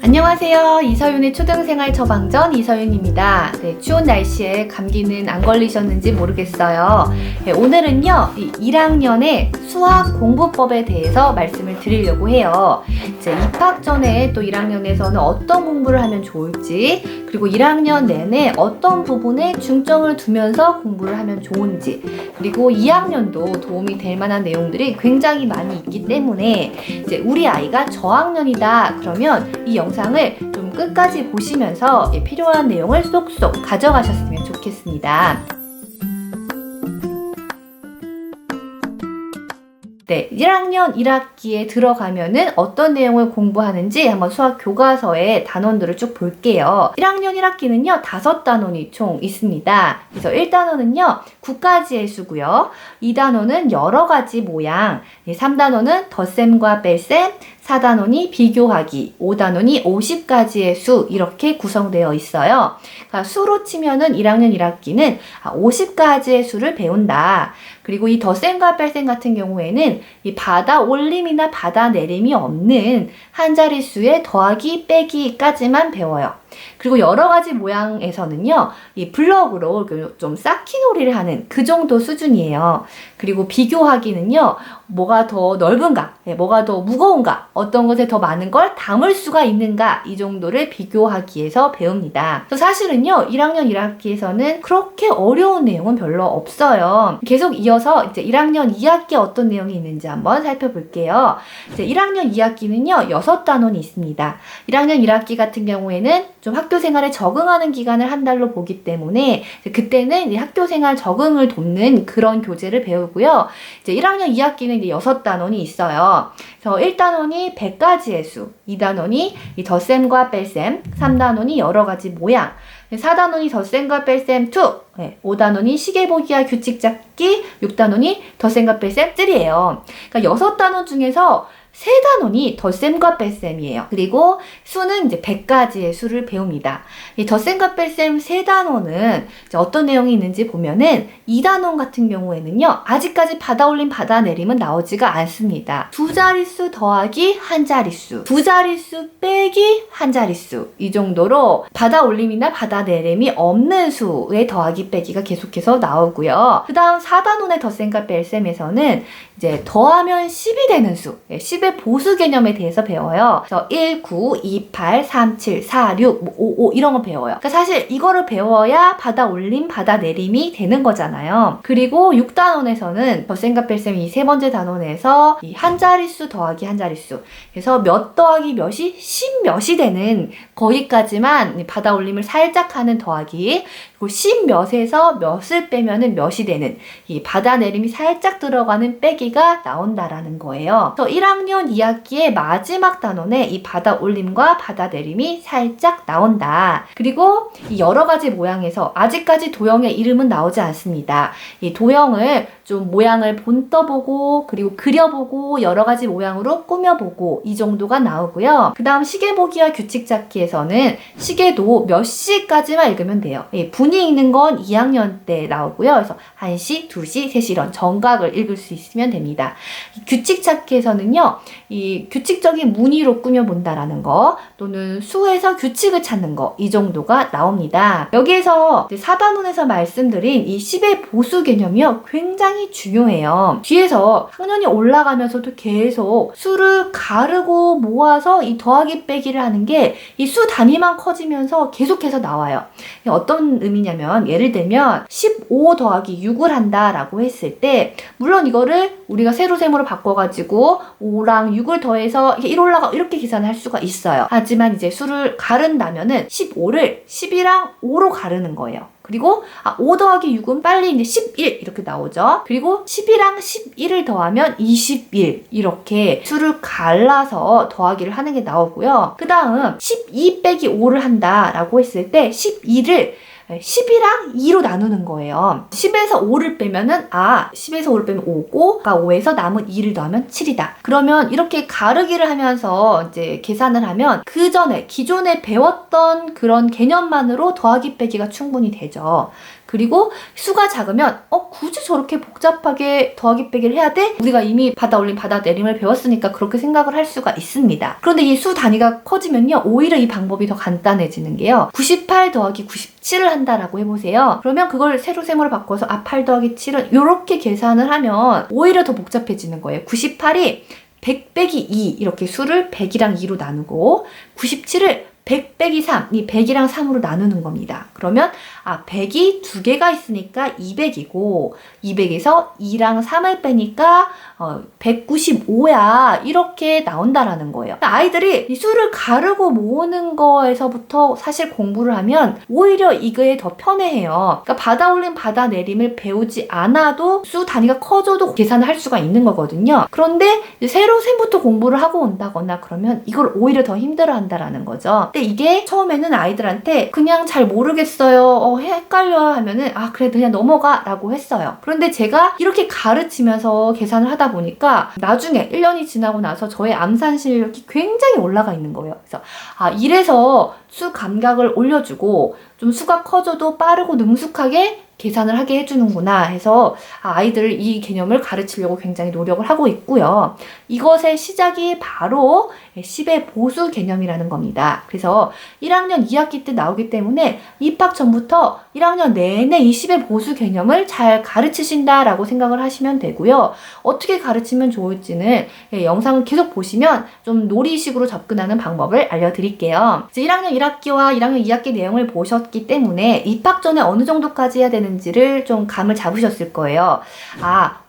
안녕하세요. 이서윤의 초등생활 처방전 이서윤입니다. 네, 추운 날씨에 감기는 안 걸리셨는지 모르겠어요. 네, 오늘은요, 1학년의 수학 공부법에 대해서 말씀을 드리려고 해요. 이제 입학 전에 또 1학년에서는 어떤 공부를 하면 좋을지, 그리고 1학년 내내 어떤 부분에 중점을 두면서 공부를 하면 좋은지, 그리고 2학년도 도움이 될 만한 내용들이 굉장히 많이 있기 때문에 이제 우리 아이가 저학년이다 그러면 이 영상을 좀 끝까지 보시면서 필요한 내용을 쏙쏙 가져가셨으면 좋겠습니다. 네, 1학년 1학기에 들어가면은 어떤 내용을 공부하는지 한번 수학 교과서의 단원들을 쭉 볼게요. 1학년 1학기는요, 5단원이 총 있습니다. 그래서 1단원은요, 9가지의 수고요. 2단원은 여러 가지 모양, 3단원은 덧셈과 뺄셈, 4단원이 비교하기, 5단원이 50가지의 수 이렇게 구성되어 있어요. 그러니까 수로 치면은 1학년 1학기는 50가지의 수를 배운다. 그리고 이 덧셈과 뺄셈 같은 경우에는 이 받아 올림이나 받아 내림이 없는 한 자릿수의 더하기 빼기까지만 배워요. 그리고 여러 가지 모양에서는요, 이 블럭으로 좀 쌓기놀이를 하는 그 정도 수준이에요. 그리고 비교하기는요, 뭐가 더 넓은가, 뭐가 더 무거운가, 어떤 것에 더 많은 걸 담을 수가 있는가, 이 정도를 비교하기에서 배웁니다. 그래서 사실은요, 1학년 1학기에서는 그렇게 어려운 내용은 별로 없어요. 계속 이어서 이제 1학년 2학기에 어떤 내용이 있는지 한번 살펴볼게요. 이제 1학년 2학기는요, 6단원이 있습니다. 1학년 1학기 같은 경우에는 좀 학교 생활에 적응하는 기간을 한 달로 보기 때문에 그때는 학교 생활 적응을 돕는 그런 교재를 배우고요. 이제 1학년 2학기는 이제 6단원이 있어요. 그래서 1단원이 100가지의 수, 2단원이 이 덧셈과 뺄셈, 3단원이 여러 가지 모양, 4단원이 덧셈과 뺄셈 2, 5단원이 시계보기와 규칙 잡기, 6단원이 덧셈과 뺄셈 3예요. 그러니까 6단원 중에서 3단원이 덧셈과 뺄셈이에요. 그리고 수는 이제 100가지의 수를 배웁니다. 이 덧셈과 뺄셈 3단원은 어떤 내용이 있는지 보면은 2단원 같은 경우에는요, 아직까지 받아올림 받아내림은 나오지가 않습니다. 두 자릿수 더하기 한 자릿수, 두 자릿수 빼기 한 자릿수, 이 정도로 받아올림이나 받아내림이 없는 수의 더하기 빼기가 계속해서 나오고요. 그 다음 4단원의 덧셈과 뺄셈에서는 이제 더하면 10이 되는 수, 10의 보수 개념에 대해서 배워요. 그래서 1, 9, 2, 8, 3, 7, 4, 6, 5, 5 이런 거 배워요. 그러니까 사실 이거를 배워야 받아올림, 받아내림이 되는 거잖아요. 그리고 6단원에서는 덧셈과 뺄셈 이 세 번째 단원에서 이 한 자릿수 더하기 한 자릿수, 그래서 몇 더하기 몇이 10 몇이 되는 거기까지만 받아올림을 살짝 하는 더하기, 그리고 10 몇에서 몇을 빼면은 몇이 되는 이 받아내림이 살짝 들어가는 빼기가 나온다라는 거예요. 그래서 1학년 2학기의 마지막 단원에 이 받아올림과 받아내림이 살짝 나온다. 그리고 이 여러 가지 모양에서 아직까지 도형의 이름은 나오지 않습니다. 이 도형을 좀 모양을 본떠보고 그리고 그려보고 여러 가지 모양으로 꾸며보고 이 정도가 나오고요. 그 다음 시계보기와 규칙 잡기에서는 시계도 몇 시까지만 읽으면 돼요. 분이 읽는 건 2학년 때 나오고요. 그래서 1시, 2시, 3시 이런 정각을 읽을 수 있으면 됩니다. 규칙 찾기에서는요, 이 규칙적인 무늬로 꾸며본다라는 거, 또는 수에서 규칙을 찾는 거, 이 정도가 나옵니다. 여기에서 4단원에서 말씀드린 이 10의 보수 개념이요, 굉장히 중요해요. 뒤에서 학년이 올라가면서도 계속 수를 가르고 모아서 이 더하기 빼기를 하는 게 이 수 단위만 커지면서 계속해서 나와요. 어떤 의미냐면, 예를 들면 15 더하기 6을 한다라고 했을 때, 물론 이거를 우리가 세로셈으로 바꿔가지고 5랑 6을 더해서 1 올라가 이렇게 계산을 할 수가 있어요. 하지만 이제 수를 가른다면은 15를 10이랑 5로 가르는 거예요. 그리고 5 더하기 6은 빨리 이제 11 이렇게 나오죠. 그리고 10이랑 11을 더하면 21 이렇게 수를 갈라서 더하기를 하는 게 나오고요. 그 다음 12 빼기 5를 한다라고 했을 때 12를 10이랑 2로 나누는 거예요. 10에서 5를 빼면은 10에서 5를 빼면 5고, 그러니까 5에서 남은 2를 더하면 7이다. 그러면 이렇게 가르기를 하면서 이제 계산을 하면 그 전에 기존에 배웠던 그런 개념만으로 더하기 빼기가 충분히 되죠. 그리고 수가 작으면 굳이 저렇게 복잡하게 더하기 빼기를 해야 돼? 우리가 이미 받아 올림 받아 내림을 배웠으니까 그렇게 생각을 할 수가 있습니다. 그런데 이 수 단위가 커지면요, 오히려 이 방법이 더 간단해지는 게요, 98 더하기 97을 한다라고 해보세요. 그러면 그걸 세로세모로 바꿔서 8 더하기 7은 이렇게 계산을 하면 오히려 더 복잡해지는 거예요. 98이 100 빼기 2 이렇게 수를 100이랑 2로 나누고, 97을 100 빼기 3, 이 100이랑 3으로 나누는 겁니다. 그러면 100이 두 개가 있으니까 200이고, 200에서 2랑 3을 빼니까 195야 이렇게 나온다라는 거예요. 아이들이 이 수를 가르고 모으는 거에서부터 사실 공부를 하면 오히려 이거에 더 편해해요. 그러니까 받아 올림 받아 내림을 배우지 않아도 수 단위가 커져도 계산을 할 수가 있는 거거든요. 그런데 세로셈부터 공부를 하고 온다거나 그러면 이걸 오히려 더 힘들어 한다라는 거죠. 근데 이게 처음에는 아이들한테 그냥 잘 모르겠어요, 헷갈려 하면은 그래 그냥 넘어가 라고 했어요. 그런데 제가 이렇게 가르치면서 계산을 하다 보니까 나중에 1년이 지나고 나서 저의 암산 실력이 굉장히 올라가 있는 거예요. 그래서 이래서 수 감각을 올려주고 좀 수가 커져도 빠르고 능숙하게 계산을 하게 해주는구나 해서 아이들 이 개념을 가르치려고 굉장히 노력을 하고 있고요. 이것의 시작이 바로 10의 보수 개념이라는 겁니다. 그래서 1학년 2학기 때 나오기 때문에 입학 전부터 1학년 내내 이 10의 보수 개념을 잘 가르치신다라고 생각을 하시면 되고요. 어떻게 가르치면 좋을지는 영상을 계속 보시면 좀 놀이식으로 접근하는 방법을 알려드릴게요. 이제 1학년 1학기와 1학년 2학기 내용을 보셨기 때문에 입학 전에 어느 정도까지 해야 되는지를 좀 감을 잡으셨을 거예요.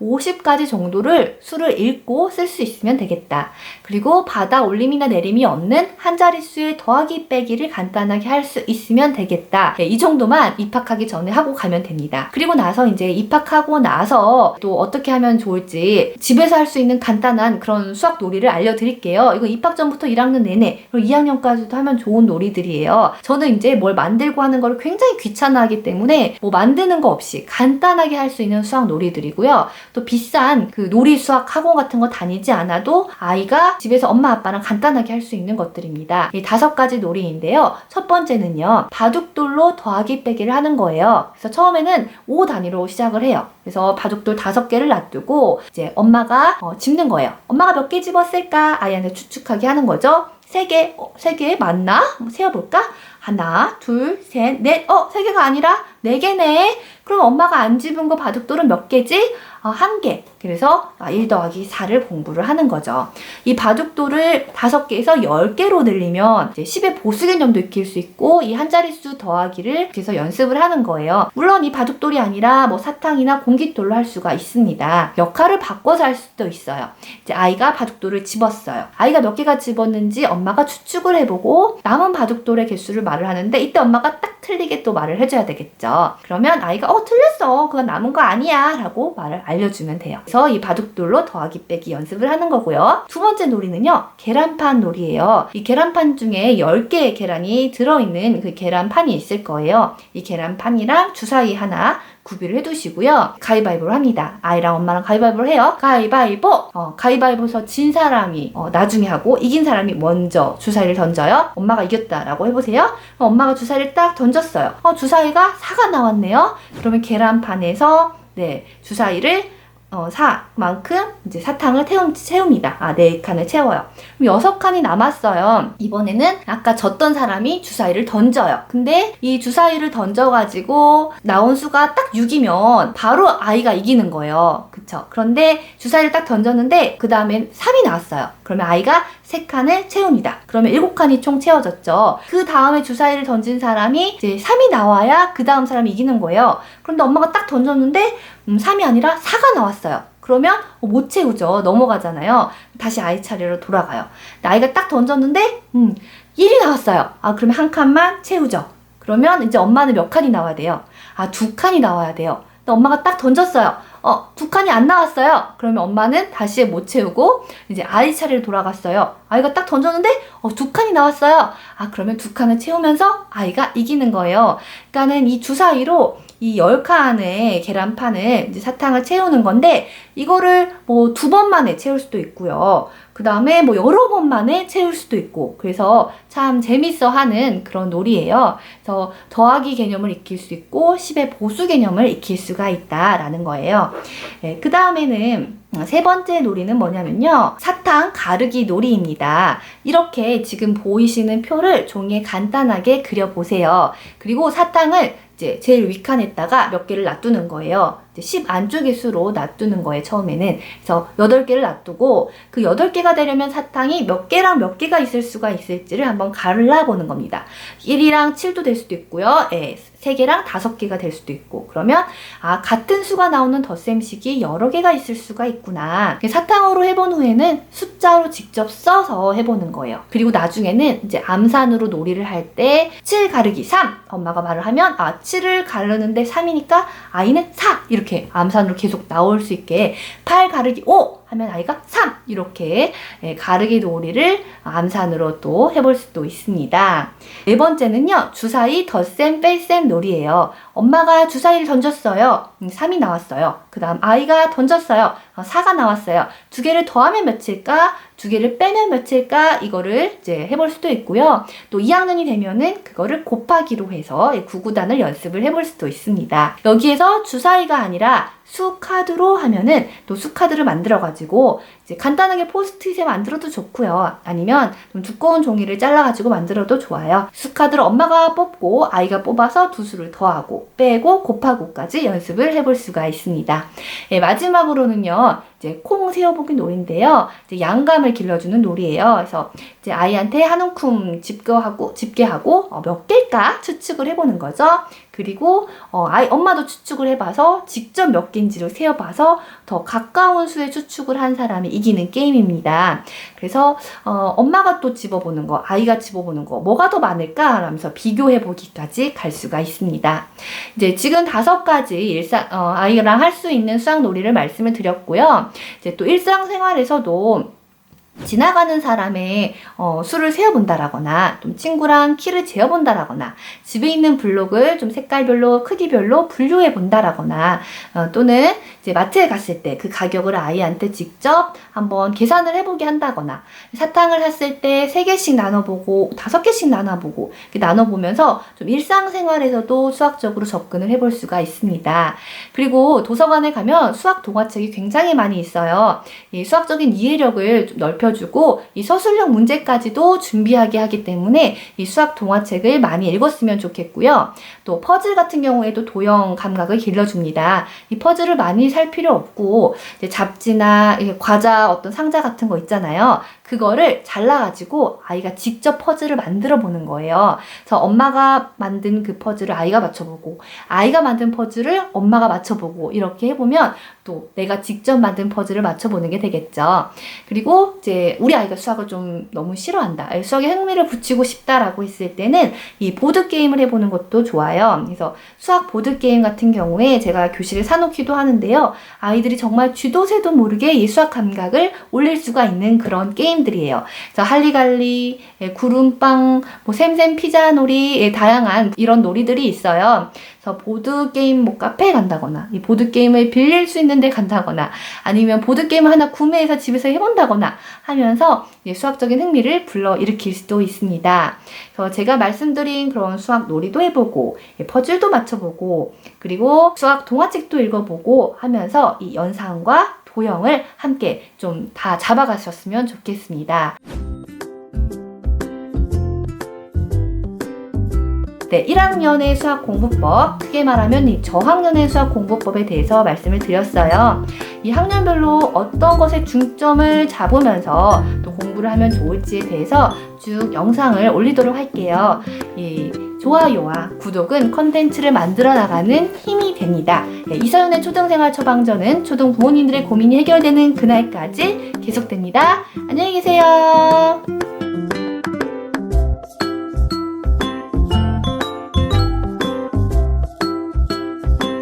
50가지 정도를 수를 읽고 쓸 수 있으면 되겠다. 그리고 받아 올림이나 내림이 없는 한 자릿수의 더하기 빼기를 간단하게 할 수 있으면 되겠다. 이 정도만 입학하기 전에 하고 가면 됩니다. 그리고 나서 이제 입학하고 나서 또 어떻게 하면 좋을지 집에서 할 수 있는 간단한 그런 수학 놀이를 알려드릴게요. 이거 입학 전부터 1학년 내내 그리고 2학년까지도 하면 좋은 놀이들이에요. 저는 이제 뭘 만들고 하는 걸 굉장히 귀찮아하기 때문에 뭐 만드는 거 없이 간단하게 할 수 있는 수학 놀이들이고요. 또 비싼 그 놀이 수학 학원 같은 거 다니지 않아도 아이가 집에서 엄마 아빠랑 간단하게 할 수 있는 것들입니다. 이 5가지 놀이인데요. 첫 번째는요, 바둑돌로 더하기 빼기를 하는 거예요. 그래서 처음에는 5 단위로 시작을 해요. 그래서 바둑돌 5개를 놔두고 이제 엄마가 집는 거예요. 엄마가 몇 개 집었을까? 아이한테 추측하게 하는 거죠. 3개, 3개 맞나? 한번 세어볼까? 하나, 둘, 셋, 넷. 3개가 아니라 4개네. 그럼 엄마가 안 집은 거 바둑돌은 몇 개지? 1개. 그래서 1 더하기 4를 공부를 하는 거죠. 이 바둑돌을 5개에서 10개로 늘리면 이제 10의 보수 개념도 익힐 수 있고 이 한 자릿수 더하기를 그래서 연습을 하는 거예요. 물론 이 바둑돌이 아니라 뭐 사탕이나 공깃돌로 할 수가 있습니다. 역할을 바꿔서 할 수도 있어요. 이제 아이가 바둑돌을 집었어요. 아이가 몇 개가 집었는지 엄마가 추측을 해보고 남은 바둑돌의 개수를 말을 하는데 이때 엄마가 딱 틀리게 또 말을 해줘야 되겠죠. 그러면 아이가 틀렸어. 그건 남은 거 아니야. 라고 말을 알려주면 돼요. 그래서 이 바둑돌로 더하기 빼기 연습을 하는 거고요. 두 번째 놀이는요, 계란판 놀이예요. 이 계란판 중에 10개의 계란이 들어있는 그 계란판이 있을 거예요. 이 계란판이랑 주사위 하나 구비를 해두시고요. 가위바위보를 합니다. 아이랑 엄마랑 가위바위보를 해요. 가위바위보! 가위바위보에서 진 사람이 나중에 하고 이긴 사람이 먼저 주사위를 던져요. 엄마가 이겼다라고 해보세요. 엄마가 주사위를 딱 던졌어요. 주사위가 4가 나왔네요. 그러면 계란판에서 주사위를 4만큼 이제 사탕을 채웁니다. 4칸을 채워요. 그럼 6칸이 남았어요. 이번에는 아까 졌던 사람이 주사위를 던져요. 근데 이 주사위를 던져가지고 나온 수가 딱 6이면 바로 아이가 이기는 거예요. 그쵸? 그런데 주사위를 딱 던졌는데 그 다음엔 3이 나왔어요. 그러면 아이가 3칸을 채웁니다. 그러면 7칸이 총 채워졌죠. 그 다음에 주사위를 던진 사람이 이제 3이 나와야 그 다음 사람이 이기는 거예요. 그런데 엄마가 딱 던졌는데 3이 아니라 4가 나왔어요. 그러면 못 채우죠. 넘어가잖아요. 다시 아이 차례로 돌아가요. 아이가 딱 던졌는데 1이 나왔어요. 그러면 한 칸만 채우죠. 그러면 이제 엄마는 몇 칸이 나와야 돼요? 2칸이 나와야 돼요. 근데 엄마가 딱 던졌어요. 2칸이 안 나왔어요. 그러면 엄마는 다시 못 채우고 이제 아이 차례로 돌아갔어요. 아이가 딱 던졌는데 2칸이 나왔어요. 그러면 2칸을 채우면서 아이가 이기는 거예요. 그러니까는 이 주사위로 이 10칸의 계란판을 이제 사탕을 채우는 건데 이거를 뭐 2번 만에 채울 수도 있고요. 그 다음에 뭐 여러 번 만에 채울 수도 있고 그래서 참 재밌어 하는 그런 놀이예요. 그래서 더하기 개념을 익힐 수 있고 10의 보수 개념을 익힐 수가 있다라는 거예요. 네, 그 다음에는 세 번째 놀이는 뭐냐면요. 사탕 가르기 놀이입니다. 이렇게 지금 보이시는 표를 종이에 간단하게 그려보세요. 그리고 사탕을 이제 제일 윗칸에다가 몇 개를 놔두는 거예요. 10 안쪽의 수로 놔두는 거예요, 처음에는. 그래서 8개를 놔두고 그 8개가 되려면 사탕이 몇 개랑 몇 개가 있을 수가 있을지를 한번 갈라보는 겁니다. 1이랑 7도 될 수도 있고요. 3개랑 5개가 될 수도 있고 그러면 같은 수가 나오는 덧셈식이 여러 개가 있을 수가 있구나. 사탕으로 해본 후에는 숫자로 직접 써서 해보는 거예요. 그리고 나중에는 이제 암산으로 놀이를 할 때 7 가르기 3 엄마가 말을 하면 7을 가르는데 3이니까 아이는 4 이렇게 암산으로 계속 나올 수 있게 8 가르기 5 하면 아이가 3 이렇게 가르기 놀이를 암산으로 또 해볼 수도 있습니다. 네 번째는요. 주사위 덧셈 뺄셈 놀이예요. 엄마가 주사위를 던졌어요. 3이 나왔어요. 그 다음 아이가 던졌어요. 4가 나왔어요. 2개를 더하면 몇일까? 2개를 빼면 몇일까? 이거를 이제 해볼 수도 있고요. 또 2학년이 되면은 그거를 곱하기로 해서 구구단을 연습을 해볼 수도 있습니다. 여기에서 주사위가 아니라 수카드로 하면은 또 수카드를 만들어가지고 이제 간단하게 포스트잇에 만들어도 좋고요. 아니면 좀 두꺼운 종이를 잘라가지고 만들어도 좋아요. 수카드를 엄마가 뽑고 아이가 뽑아서 두 수를 더하고 빼고 곱하고까지 연습을 해볼 수가 있습니다. 마지막으로는요. 이제 콩 세어보기 놀이인데요. 이제 양감을 길러주는 놀이예요. 그래서 이제 아이한테 한 움큼 집게하고 몇 개일까 추측을 해보는 거죠. 그리고 엄마도 추측을 해봐서 직접 몇 개인지를 세어봐서 더 가까운 수에 추측을 한 사람이 이기는 게임입니다. 그래서 엄마가 또 집어보는 거, 아이가 집어보는 거 뭐가 더 많을까 하면서 비교해보기까지 갈 수가 있습니다. 이제 지금 5가지 아이랑 할 수 있는 수학 놀이를 말씀을 드렸고요. 이제 또 일상생활에서도 지나가는 사람의 수를 세어본다라거나 좀 친구랑 키를 재어본다라거나 집에 있는 블록을 좀 색깔별로 크기별로 분류해 본다라거나 또는 이제 마트에 갔을 때 그 가격을 아이한테 직접 한번 계산을 해보게 한다거나 사탕을 샀을 때 3개씩 나눠보고 5개씩 나눠보고 나눠보면서 좀 일상생활에서도 수학적으로 접근을 해볼 수가 있습니다. 그리고 도서관에 가면 수학 동화책이 굉장히 많이 있어요. 이 수학적인 이해력을 좀 넓혀주고 이 서술형 문제까지도 준비하게 하기 때문에 이 수학 동화책을 많이 읽었으면 좋겠고요. 또 퍼즐 같은 경우에도 도형 감각을 길러줍니다. 이 퍼즐을 많이 살 필요 없고 이제 잡지나 과자 어떤 상자 같은 거 있잖아요. 그거를 잘라가지고 아이가 직접 퍼즐을 만들어 보는 거예요. 그래서 엄마가 만든 그 퍼즐을 아이가 맞춰보고 아이가 만든 퍼즐을 엄마가 맞춰보고 이렇게 해보면 또 내가 직접 만든 퍼즐을 맞춰보는 게 되겠죠. 그리고 이제 우리 아이가 수학을 좀 너무 싫어한다. 수학에 흥미를 붙이고 싶다라고 했을 때는 이 보드게임을 해보는 것도 좋아요. 그래서 수학 보드게임 같은 경우에 제가 교실에 사놓기도 하는데요. 아이들이 정말 쥐도 새도 모르게 이 수학 감각을 올릴 수가 있는 그런 게임들이에요. 그래서 할리갈리, 구름빵, 뭐 샘샘 피자놀이, 다양한 이런 놀이들이 있어요. 그래서 보드게임 카페에 간다거나 이 보드게임을 빌릴 수 있는 데 간다거나 아니면 보드게임을 하나 구매해서 집에서 해본다거나 하면서 수학적인 흥미를 불러일으킬 수도 있습니다. 그래서 제가 말씀드린 그런 수학 놀이도 해보고 퍼즐도 맞춰보고 그리고 수학 동화책도 읽어보고 하면서 이 연상과 도형을 함께 좀 다 잡아가셨으면 좋겠습니다. 네, 1학년의 수학 공부법, 크게 말하면 이 저학년의 수학 공부법에 대해서 말씀을 드렸어요. 이 학년별로 어떤 것에 중점을 잡으면서 또 공부를 하면 좋을지에 대해서 쭉 영상을 올리도록 할게요. 이 좋아요와 구독은 컨텐츠를 만들어 나가는 힘이 됩니다. 네, 이서연의 초등생활 처방전은 초등 부모님들의 고민이 해결되는 그날까지 계속됩니다. 안녕히 계세요.